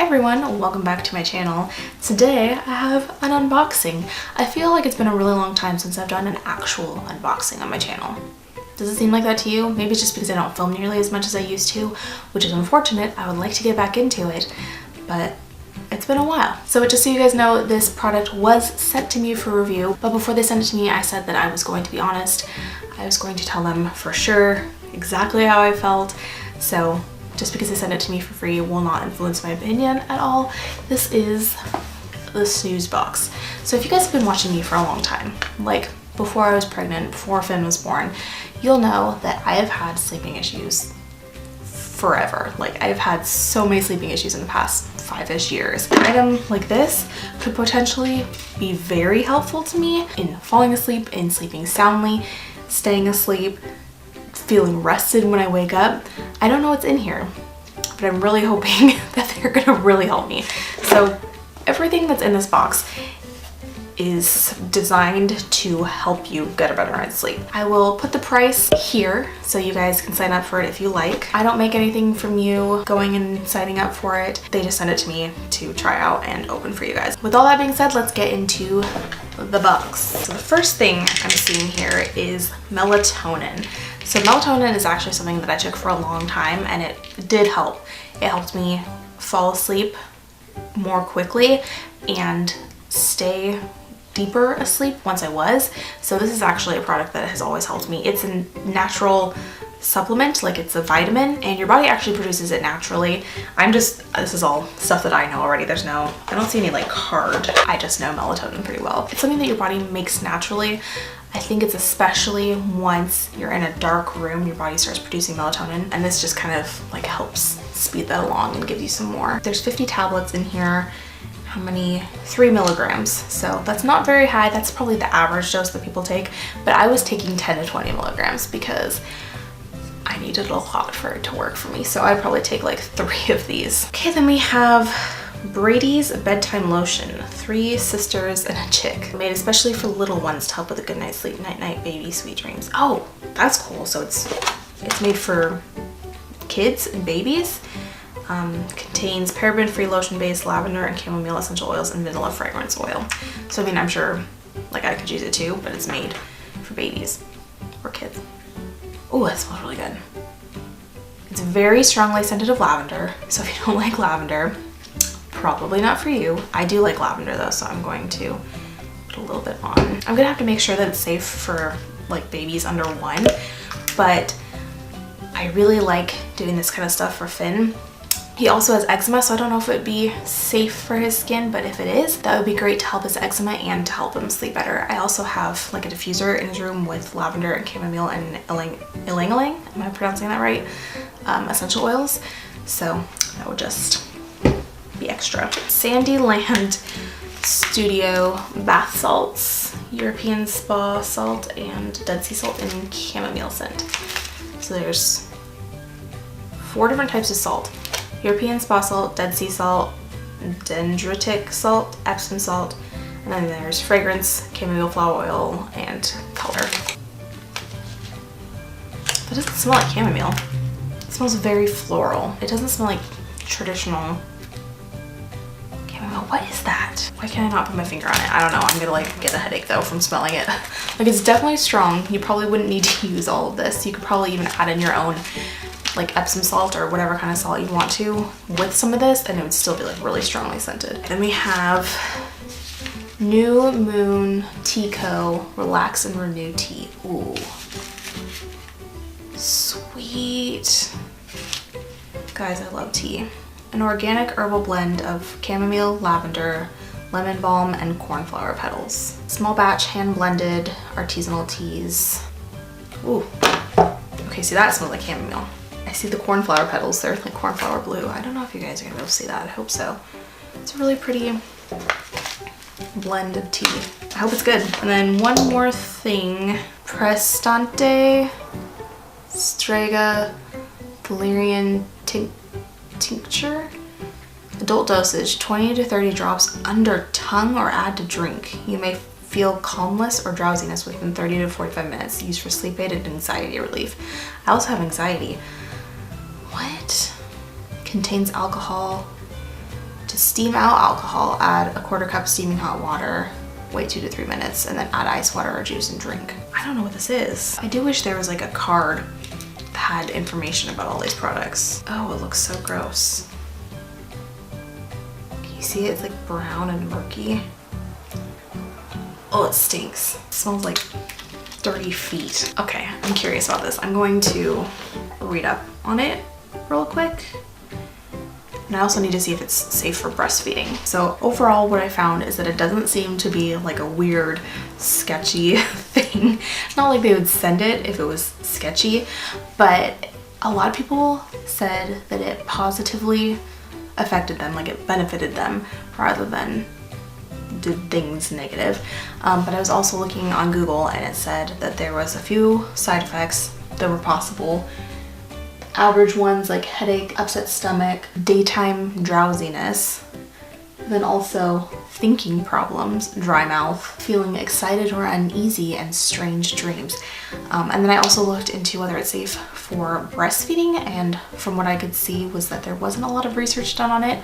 everyone, welcome back to my channel. Today I have an unboxing. I feel like it's been a really long time since I've done an actual unboxing on my channel. Does it seem like that to you? Maybe it's just because I don't film nearly as much as I used to, which is unfortunate. I would like to get back into it, but it's been a while. So just so you guys know, this product was sent to me for review, but before they sent it to me, I said that I was going to be honest. I was going to tell them for sure exactly how I felt. So just because they sent it to me for free will not influence my opinion at all. This is the Snoozebox. So if you guys have been watching me for a long time, like before I was pregnant, before Finn was born, you'll know that I have had sleeping issues forever. Like I've had so many sleeping issues in the past 5-ish years. An item like this could potentially be very helpful to me in falling asleep, in sleeping soundly, staying asleep, feeling rested when I wake up. I don't know what's in here, but I'm really hoping that they're gonna really help me. So everything that's in this box is designed to help you get a better night's sleep. I will put the price here so you guys can sign up for it if you like. I don't make anything from you going and signing up for it. They just send it to me to try out and open for you guys. With all that being said, let's get into the box. So the first thing I'm seeing here is melatonin. So melatonin is actually something that I took for a long time, and it did help. It helped me fall asleep more quickly and stay deeper asleep once I was. So this is actually a product that has always helped me. It's a natural supplement, like it's a vitamin, and your body actually produces it naturally. This is all stuff that I know already. I don't see any like card. I just know melatonin pretty well. It's something that your body makes naturally. I think it's especially once you're in a dark room, your body starts producing melatonin, and this just kind of like helps speed that along and gives you some more. There's 50 tablets in here. How many? 3 milligrams. So that's not very high. That's probably the average dose that people take, but I was taking 10 to 20 milligrams because I needed a lot for it to work for me. So I'd probably take like 3 of these. Okay, then we have Brady's Bedtime Lotion, 3 sisters and a chick, made especially for little ones to help with a good night's sleep. Night night, baby, sweet dreams. Oh, that's cool. So it's made for kids and babies. Contains paraben-free lotion-based lavender and chamomile essential oils and vanilla fragrance oil. So I mean, I'm sure like I could use it too, but it's made for babies or kids. Oh, it smells really good. It's very strongly scented of lavender. So if you don't like lavender, probably not for you. I do like lavender though, so I'm going to put a little bit on. I'm gonna have to make sure that it's safe for like babies under 1, but I really like doing this kind of stuff for Finn. He also has eczema, so I don't know if it would be safe for his skin, but if it is, that would be great to help his eczema and to help him sleep better. I also have like a diffuser in his room with lavender and chamomile and ylang-ylang, am I pronouncing that right? Essential oils, so that would just be extra. Sandyland Studio bath salts, European spa salt, and Dead Sea salt and chamomile scent. So there's 4 different types of salt. European spa salt, Dead Sea salt, dendritic salt, Epsom salt, and then there's fragrance, chamomile flower oil, and color. That doesn't smell like chamomile. It smells very floral. It doesn't smell like traditional chamomile. What is that? Why can I not put my finger on it? I don't know. I'm gonna like get a headache though from smelling it. Like it's definitely strong. You probably wouldn't need to use all of this. You could probably even add in your own like Epsom salt or whatever kind of salt you want to with some of this, and it would still be like really strongly scented. Then we have New Moon Tea Co. Relax and Renew Tea. Ooh, sweet. Guys, I love tea. An organic herbal blend of chamomile, lavender, lemon balm, and cornflower petals. Small batch, hand blended, artisanal teas. Ooh. Okay, see that smells like chamomile. I see the cornflower petals, they're like cornflower blue. I don't know if you guys are gonna be able to see that, I hope so. It's a really pretty blend of tea. I hope it's good. And then one more thing, Prestante Strega Valerian tincture. Adult dosage, 20 to 30 drops under tongue or add to drink. You may feel calmness or drowsiness within 30 to 45 minutes. Used for sleep aid and anxiety relief. I also have anxiety. What? Contains alcohol, To steam out alcohol, add a 1/4 cup steaming hot water, wait 2 to 3 minutes, and then add ice water or juice and drink. I don't know what this is. I do wish there was like a card that had information about all these products. Oh, it looks so gross. Can you see it? It's like brown and murky. Oh, it stinks. It smells like dirty feet. Okay, I'm curious about this. I'm going to read up on it real quick. And I also need to see if it's safe for breastfeeding. So overall, what I found is that it doesn't seem to be like a weird, sketchy thing. Not like they would send it if it was sketchy, but a lot of people said that it positively affected them, like it benefited them rather than did things negative. But I was also looking on Google and it said that there was a few side effects that were possible. Average ones like headache, upset stomach, daytime drowsiness, then also thinking problems, dry mouth, feeling excited or uneasy, and strange dreams. And then I also looked into whether it's safe for breastfeeding, and from what I could see was that there wasn't a lot of research done on it,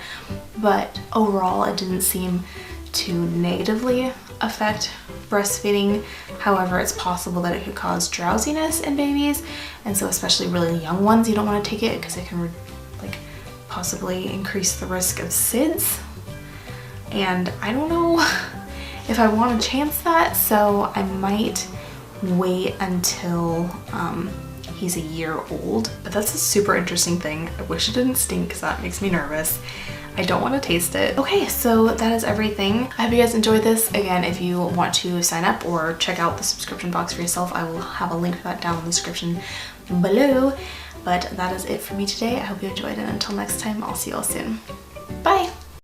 but overall it didn't seem to negatively affect breastfeeding. However, it's possible that it could cause drowsiness in babies, and so especially really young ones, you don't want to take it because it can like possibly increase the risk of SIDS, and I don't know if I want to chance that, so I might wait until he's a year old. But that's a super interesting thing. I wish it didn't stink because that makes me nervous. I don't want to taste it. Okay, so that is everything. I hope you guys enjoyed this. Again, if you want to sign up or check out the subscription box for yourself, I will have a link to that down in the description below. But that is it for me today. I hope you enjoyed it. Until next time, I'll see you all soon. Bye!